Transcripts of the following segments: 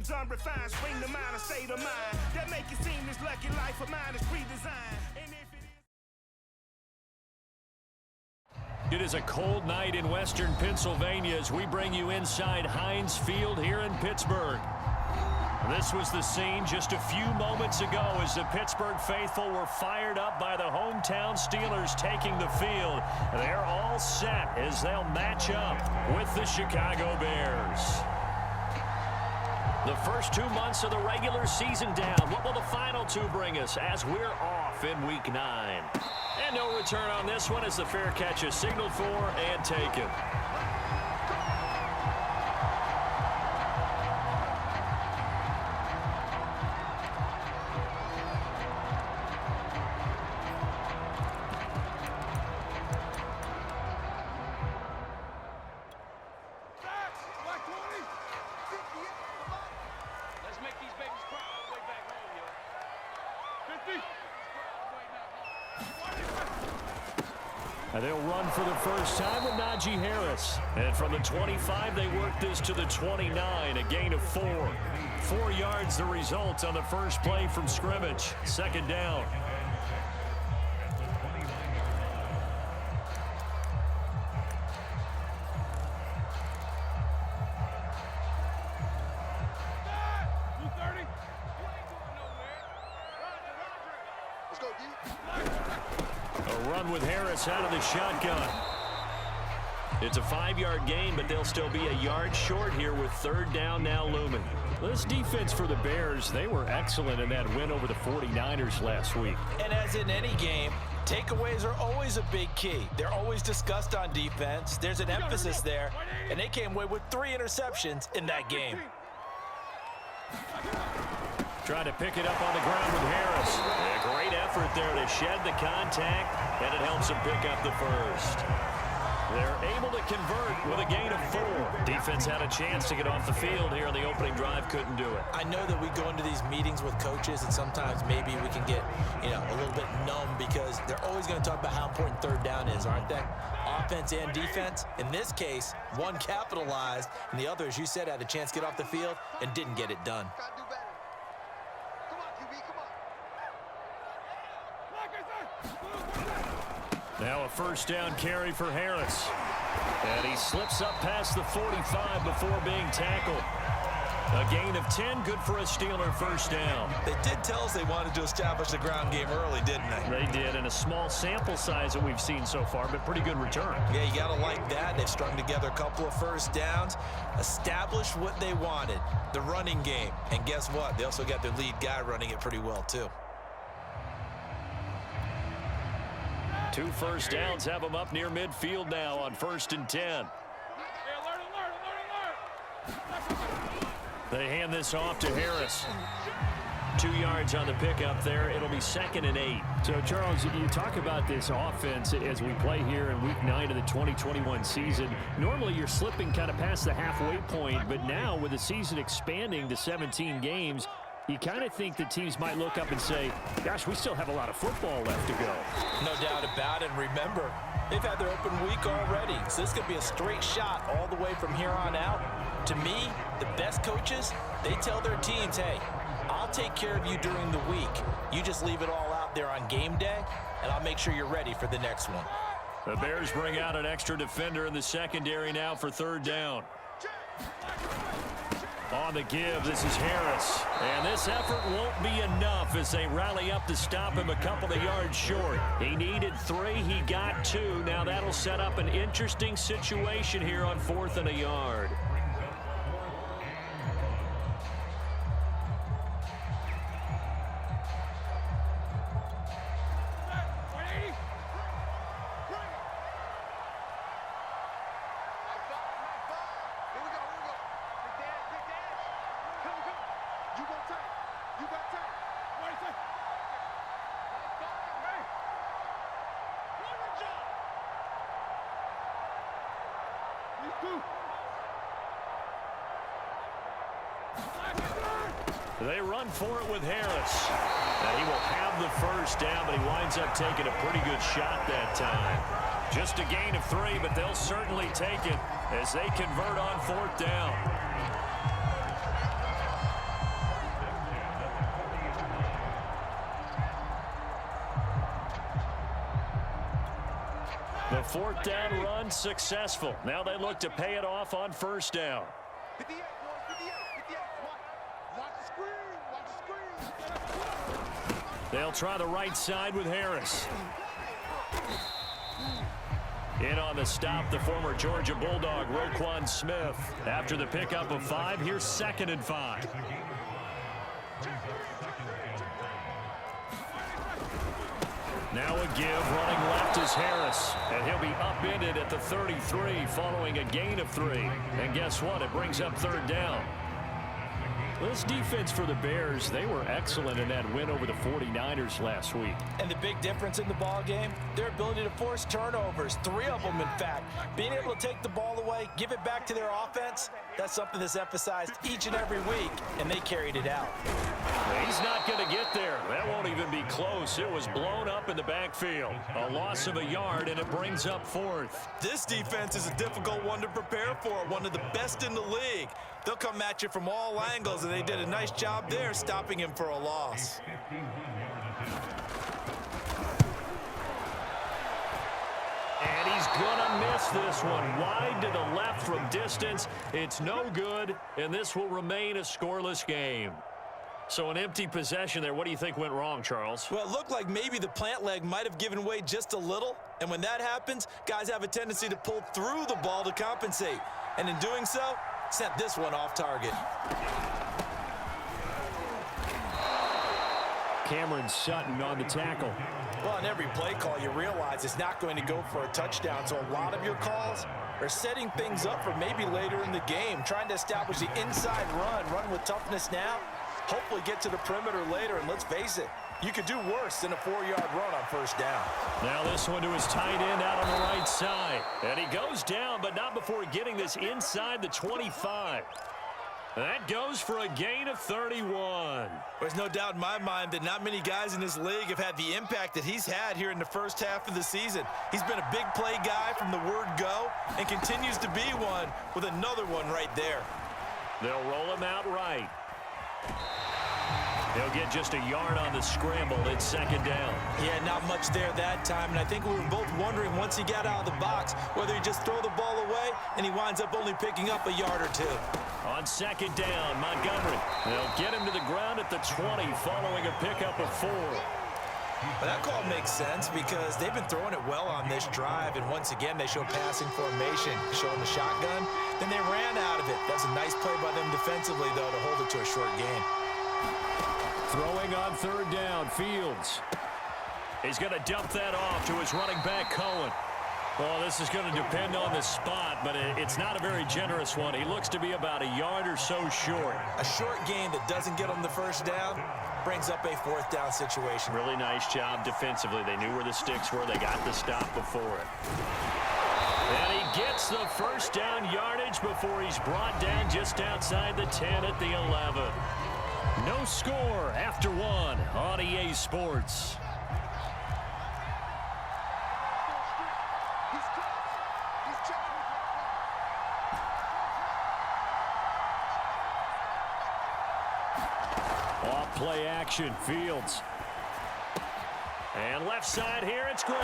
is unrefined. Swing the mind and state of mind that make it seem this lucky life of mine is pre-designed. And if it is It is a cold night in western Pennsylvania as we bring you inside Heinz Field here in Pittsburgh. This was the scene just a few moments ago as the Pittsburgh faithful were fired up by the hometown Steelers taking the field. They're all set as they'll match up with the Chicago Bears. The first 2 months of the regular season down. What will the final two bring us as we're off in Week 9? And no return on this one as the fair catch is signaled for and taken. And they'll run for the first time with Najee Harris. And from the 25, they work this to the 29, a gain of 4. 4 yards the result on the first play from scrimmage. Second down. With Harris out of the shotgun. It's a 5-yard gain, but they'll still be a yard short here with third down now looming. This defense for the Bears, they were excellent in that win over the 49ers last week. And as in any game, takeaways are always a big key. They're always discussed on defense. There's an emphasis there, and they came away with 3 interceptions in that game. Trying to pick it up on the ground with Harris. A great effort there to shed the contact, and it helps him pick up the first. They're able to convert with a gain of 4. Defense had a chance to get off the field here on the opening drive, couldn't do it. I know that we go into these meetings with coaches, and sometimes maybe we can get, a little bit numb because they're always going to talk about how important third down is, aren't they? Offense and defense. In this case, one capitalized, and the other, as you said, had a chance to get off the field and didn't get it done. Now a first down carry for Harris. And he slips up past the 45 before being tackled. A gain of 10, good for a Steeler first down. They did tell us they wanted to establish the ground game early, didn't they? They did, and a small sample size that we've seen so far, but pretty good return. Yeah, you got to like that. They've strung together a couple of first downs, established what they wanted, the running game. And guess what? They also got their lead guy running it pretty well, too. 2 first downs have them up near midfield now on 1st and 10. They hand this off to Harris. 2 yards on the pickup there. It'll be 2nd and 8. So, Charles, you talk about this offense as we play here in Week 9 of the 2021 season. Normally, you're slipping kind of past the halfway point, but now with the season expanding to 17 games, you kind of think the teams might look up and say, gosh, we still have a lot of football left to go. No doubt about it. And remember, they've had their open week already. So this could be a straight shot all the way from here on out. To me, the best coaches, they tell their teams, hey, I'll take care of you during the week. You just leave it all out there on game day, and I'll make sure you're ready for the next one. The Bears bring out an extra defender in the secondary now for third down. On the give, this is Harris. And this effort won't be enough as they rally up to stop him a couple of yards short. He needed 3, he got 2. Now that'll set up an interesting situation here on 4th and a yard. They run for it with Harris. Now he will have the first down, but he winds up taking a pretty good shot that time. Just a gain of 3, but they'll certainly take it as they convert on 4th down. The fourth down run successful. Now they look to pay it off on first down. They'll try the right side with Harris. In on the stop, the former Georgia Bulldog, Roquan Smith. After the pickup of 5, here's 2nd and 5. Now a give, running left is Harris. And he'll be upended at the 33 following a gain of 3. And guess what? It brings up 3rd down. This defense for the Bears, they were excellent in that win over the 49ers last week. And the big difference in the ball game, their ability to force turnovers, 3 of them in fact. Being able to take the ball away, give it back to their offense, that's something that's emphasized each and every week, and they carried it out. He's not going to get there. That won't even be close. It was blown up in the backfield. A loss of a yard, and it brings up 4th. This defense is a difficult one to prepare for, one of the best in the league. They'll come at you from all angles, and they did a nice job there stopping him for a loss. And he's going to miss this one. Wide to the left from distance. It's no good, and this will remain a scoreless game. So an empty possession there. What do you think went wrong, Charles? Well, it looked like maybe the plant leg might have given way just a little. And when that happens, guys have a tendency to pull through the ball to compensate. And in doing so, sent this one off target. Cameron Sutton on the tackle. Well, on every play call, you realize it's not going to go for a touchdown. So a lot of your calls are setting things up for maybe later in the game, trying to establish the inside run with toughness now, hopefully get to the perimeter later. And let's face it, you could do worse than a 4-yard run on first down. Now this one to his tight end out on the right side. And he goes down, but not before getting this inside the 25. That goes for a gain of 31. There's no doubt in my mind that not many guys in this league have had the impact that he's had here in the first half of the season. He's been a big play guy from the word go and continues to be one with another one right there. They'll roll him out right. He'll get just a yard on the scramble. It's 2nd down. Yeah, not much there that time, and I think we were both wondering once he got out of the box whether he just throw the ball away and he winds up only picking up a yard or 2. On 2nd down, Montgomery. They'll get him to the ground at the 20 following a pickup of 4. But that call makes sense because they've been throwing it well on this drive, and once again they show passing formation, showing the shotgun. Then they ran out of it. That's a nice play by them defensively, though, to hold it to a short game. Throwing on 3rd down, Fields. He's going to dump that off to his running back, Cohen. Well, this is going to depend on the spot, but it's not a very generous one. He looks to be about a yard or so short. A short gain that doesn't get on the first down brings up a 4th down situation. Really nice job defensively. They knew where the sticks were. They got the stop before it. And he gets the first down yardage before he's brought down just outside the 10 at the 11. No score after 1 on EA Sports. Off play action, Fields. And left side here, it's Graham.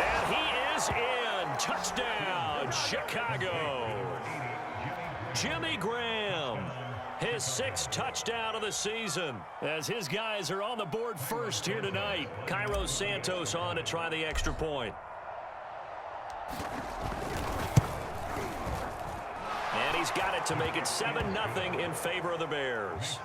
And he is in. Touchdown, Chicago. Jimmy Graham. His 6th touchdown of the season as his guys are on the board first here tonight. Cairo Santos on to try the extra point. And he's got it to make it 7-0 in favor of the Bears.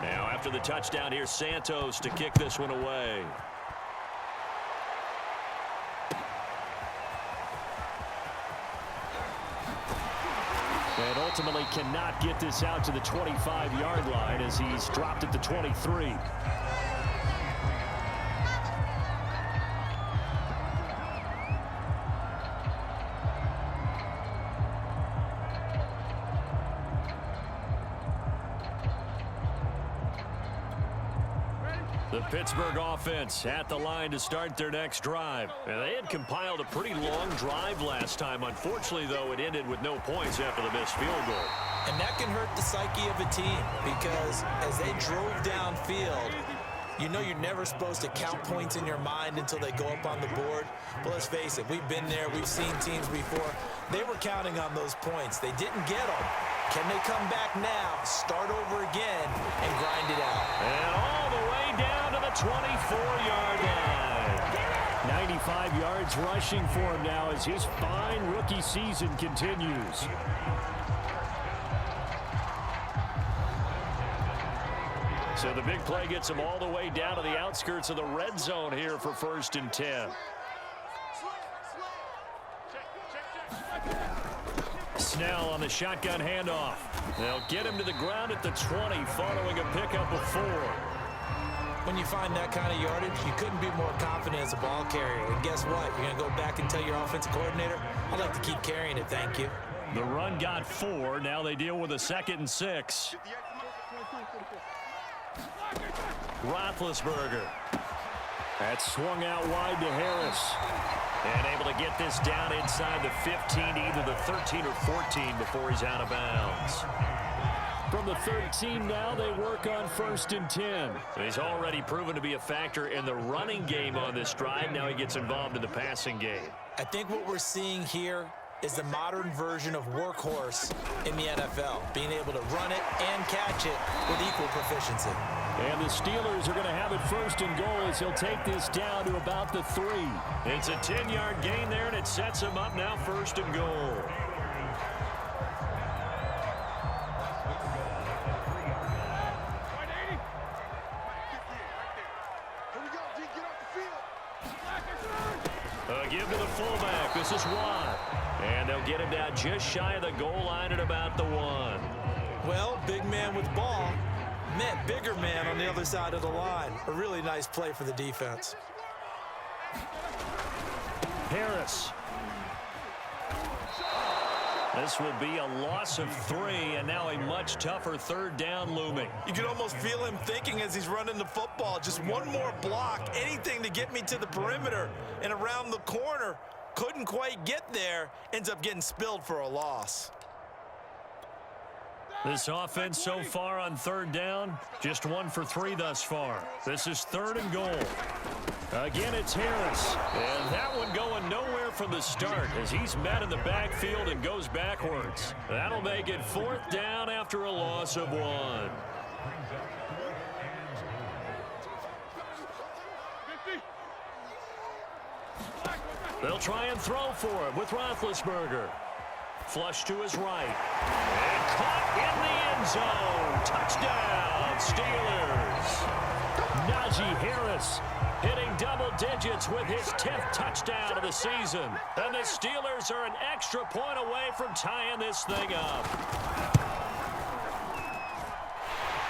Now after the touchdown, here's Santos to kick this one away. And ultimately cannot get this out to the 25-yard line as he's dropped at the 23. The The Pittsburgh offense at the line to start their next drive. And they had compiled a pretty long drive last time. Unfortunately, though, it ended with no points after the missed field goal. And that can hurt the psyche of a team because as they drove downfield, you know you're never supposed to count points in your mind until they go up on the board. But let's face it, we've been there. We've seen teams before. They were counting on those points. They didn't get them. Can they come back now, start over again, and grind it out? And all the way down to the 24-yard line. 95 yards rushing for him now as his fine rookie season continues. So the big play gets him all the way down to the outskirts of the red zone here for 1st and 10. Snell on the shotgun handoff. They'll get him to the ground at the 20 following a pickup of 4. When you find that kind of yardage, you couldn't be more confident as a ball carrier. And guess what? You're going to go back and tell your offensive coordinator, I'd like to keep carrying it, thank you. The run got 4. Now they deal with a 2nd and 6. Roethlisberger. That's swung out wide to Harris. And able to get this down inside the 15, either the 13 or 14 before he's out of bounds. From the 13 now, they work on 1st and 10. He's already proven to be a factor in the running game on this drive. Now he gets involved in the passing game. I think what we're seeing here is the modern version of workhorse in the NFL, being able to run it and catch it with equal proficiency. And the Steelers are going to have it 1st and goal as he'll take this down to about the 3. It's a 10-yard gain there, and it sets him up now 1st and goal. A give to the fullback. This is Watt. And they'll get him down just shy of the goal line at about the 1. Well, big man with ball met bigger man on the other side of the line. A really nice play for the defense. Harris. This will be a loss of 3, and now a much tougher 3rd down looming. You can almost feel him thinking as he's running the football, just one more block, anything to get me to the perimeter and around the corner. Couldn't quite get there, ends up getting spilled for a loss. This offense so far on 3rd down, just 1 for 3 thus far. This is 3rd and goal. Again, it's Harris. And that one going nowhere from the start as he's met in the backfield and goes backwards. That'll make it 4th down after a loss of 1. They'll try and throw for him with Roethlisberger. Flush to his right. And caught in the end zone. Touchdown, Steelers. Najee Harris hitting double digits with his 10th touchdown of the season. And the Steelers are an extra point away from tying this thing up.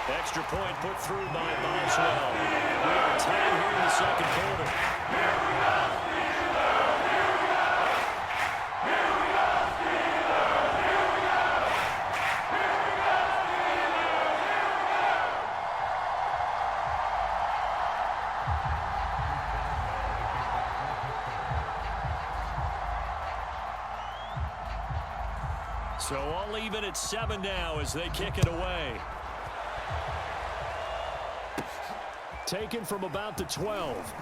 Extra point put through by Boswell. We are tied here in the 2nd quarter. So all even at 7 now as they kick it away. Taken from about the 12.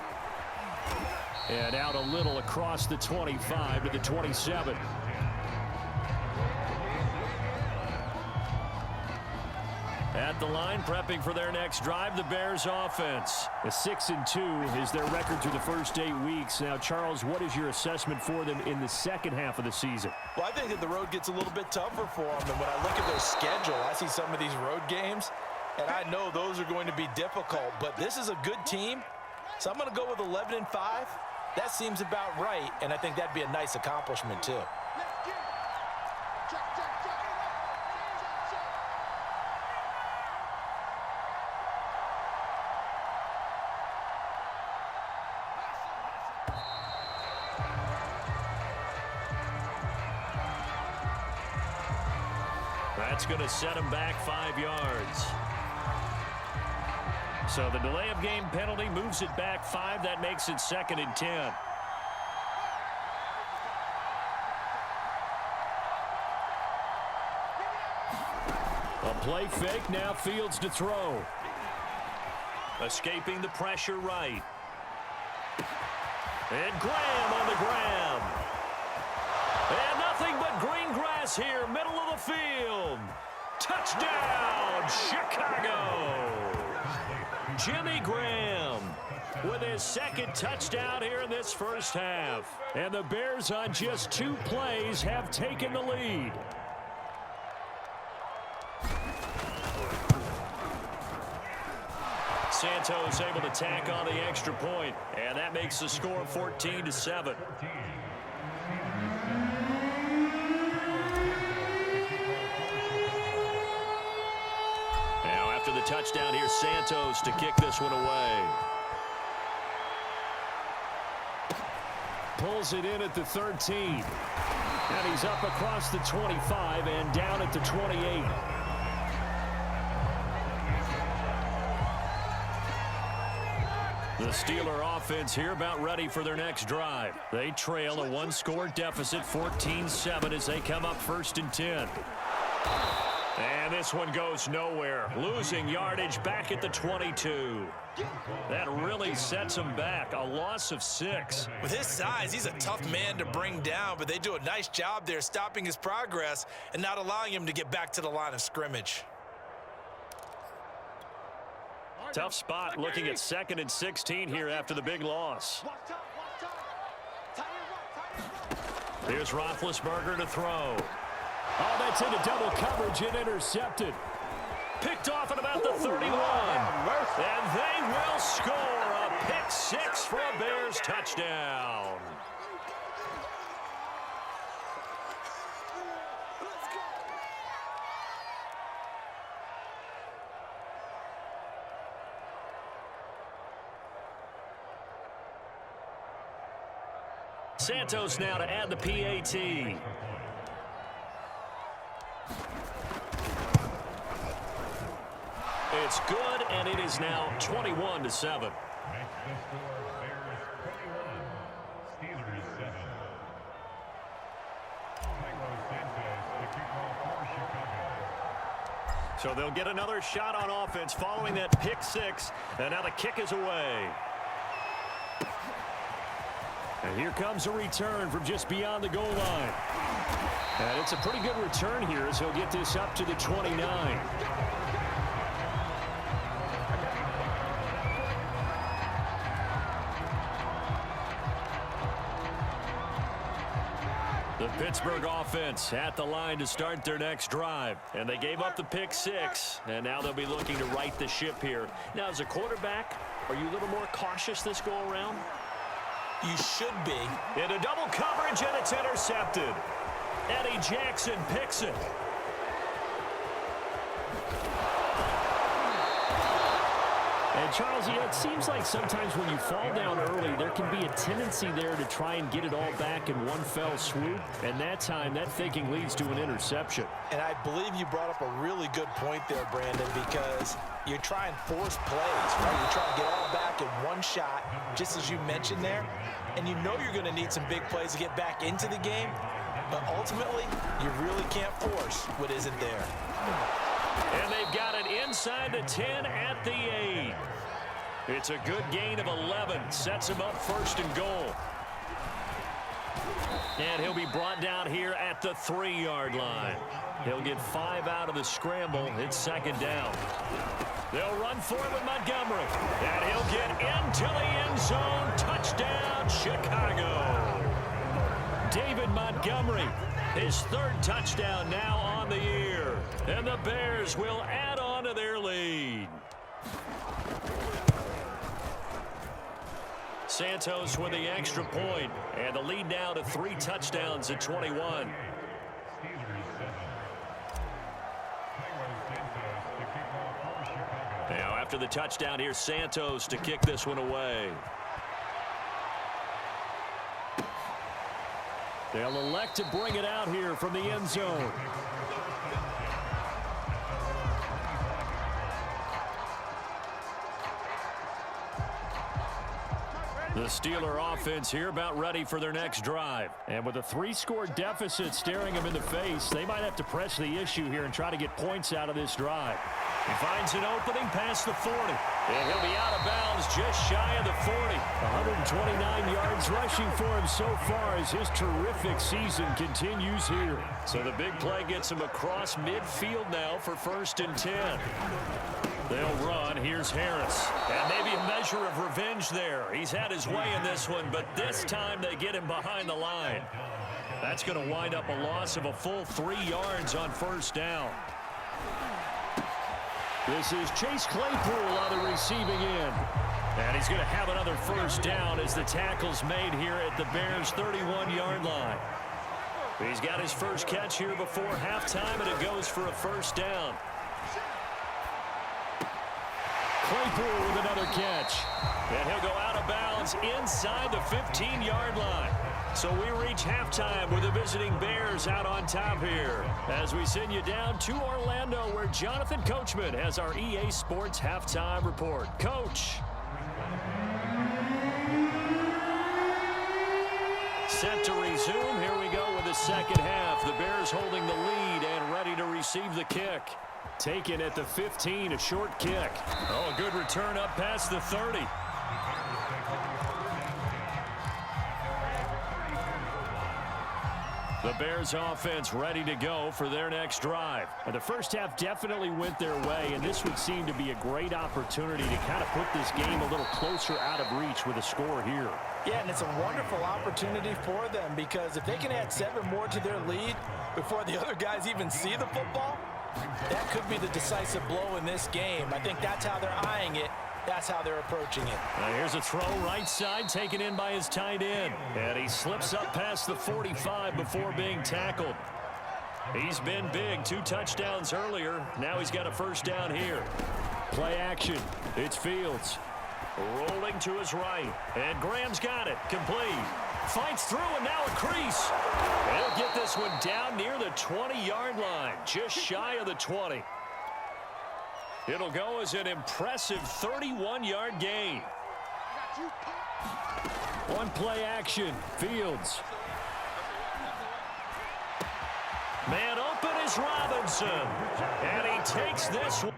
And out a little across the 25 to the 27. At the line, prepping for their next drive, the Bears offense. A 6-2 is their record through the first 8 weeks. Now, Charles, what is your assessment for them in the second half of the season? Well, I think that the road gets a little bit tougher for them. And when I look at their schedule, I see some of these road games, and I know those are going to be difficult. But this is a good team, so I'm going to go with 11-5. That seems about right, and I think that'd be a nice accomplishment, too. That's going to set him back 5 yards. So the delay of game penalty moves it back 5. That makes it 2nd and 10. A play fake, now Fields to throw. Escaping the pressure right. And Graham on the ground. And nothing but green grass here, middle of the field. Touchdown, Chicago. Jimmy Graham with his 2nd touchdown here in this first half. And the Bears on just 2 plays have taken the lead. Santos able to tack on the extra point, and that makes the score 14-7. Now after the touchdown, here's Santos to kick this one away. Pulls it in at the 13. And he's up across the 25 and down at the 28. The Steeler offense here about ready for their next drive. They trail a 1-score deficit, 14-7, as they come up 1st and 10. And this one goes nowhere. Losing yardage back at the 22. That really sets him back. A loss of 6. With his size, he's a tough man to bring down, but they do a nice job there stopping his progress and not allowing him to get back to the line of scrimmage. Tough spot looking at 2nd and 16 here after the big loss. Here's Roethlisberger to throw. Oh, that's into double coverage and intercepted. Picked off at about the 31. And they will score a pick 6 for a Bears touchdown. Santos now to add the PAT. It's good, and it is now 21-7. So they'll get another shot on offense following that pick 6, and now the kick is away. And here comes a return from just beyond the goal line. And it's a pretty good return here as he'll get this up to the 29. The Pittsburgh offense at the line to start their next drive. And they gave up the pick 6, and now they'll be looking to right the ship here. Now, as a quarterback, are you a little more cautious this go-around? You should be. Into double coverage, and it's intercepted. Eddie Jackson picks it. And Charles, it seems like sometimes when you fall down early, there can be a tendency there to try and get it all back in one fell swoop. And that time, that thinking leads to an interception. And I believe you brought up a really good point there, Brandon, because you're trying to force plays, right? You're trying to get all back in one shot, just as you mentioned there. And you know you're going to need some big plays to get back into the game. But ultimately, you really can't force what isn't there. And they've got it inside the 10 at the 8. It's a good gain of 11. Sets him up 1st and goal. And he'll be brought down here at the 3-yard line. He'll get 5 out of the scramble. It's 2nd down. They'll run for it with Montgomery. And he'll get into the end zone. Touchdown, Chicago. David Montgomery, his 3rd touchdown now on the year. And the Bears will add on to their lead. Santos with the extra point, and the lead now to 3 touchdowns at 21. Now after the touchdown, here's Santos to kick this one away. They'll elect to bring it out here from the end zone. The Steeler offense here about ready for their next drive. And with a 3-score deficit staring them in the face, they might have to press the issue here and try to get points out of this drive. He finds an opening past the 40. And he'll be out of bounds just shy of the 40. 129 yards rushing for him so far as his terrific season continues here. So the big play gets him across midfield now for 1st and 10. They'll run. Here's Harris. And maybe a measure of revenge there. He's had his way in this one, but this time they get him behind the line. That's going to wind up a loss of a full 3 yards on 1st down. This is Chase Claypool on the receiving end. And he's going to have another 1st down as the tackle's made here at the Bears' 31-yard line. He's got his first catch here before halftime, and it goes for a 1st down. Claypool with another catch. And he'll go out of bounds inside the 15-yard line. So we reach halftime with the visiting Bears out on top here as we send you down to Orlando where Jonathan Coachman has our EA Sports halftime report. Coach. Set to resume. Here we go with the second half. The Bears holding the lead and ready to receive the kick. Taken at the 15, a short kick. Oh, a good return up past the 30. The Bears offense ready to go for their next drive. And the first half definitely went their way, and this would seem to be a great opportunity to kind of put this game a little closer out of reach with a score here. Yeah, and it's a wonderful opportunity for them because if they can add 7 more to their lead before the other guys even see the football, that could be the decisive blow in this game. I think that's how they're eyeing it. That's how they're approaching it. Here's a throw right side taken in by his tight end. And he slips up past the 45 before being tackled. He's been big. 2 touchdowns earlier. Now he's got a 1st down here. Play action. It's Fields. Rolling to his right. And Graham's got it. Complete. Fights through and now a crease. He'll get this one down near the 20-yard line. Just shy of the 20. It'll go as an impressive 31-yard gain. One play action. Fields. Man open is Robinson. And he takes this one.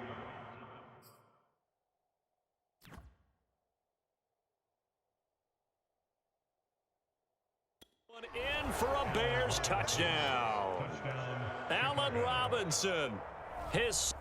In for a Bears touchdown. Allen Robinson. His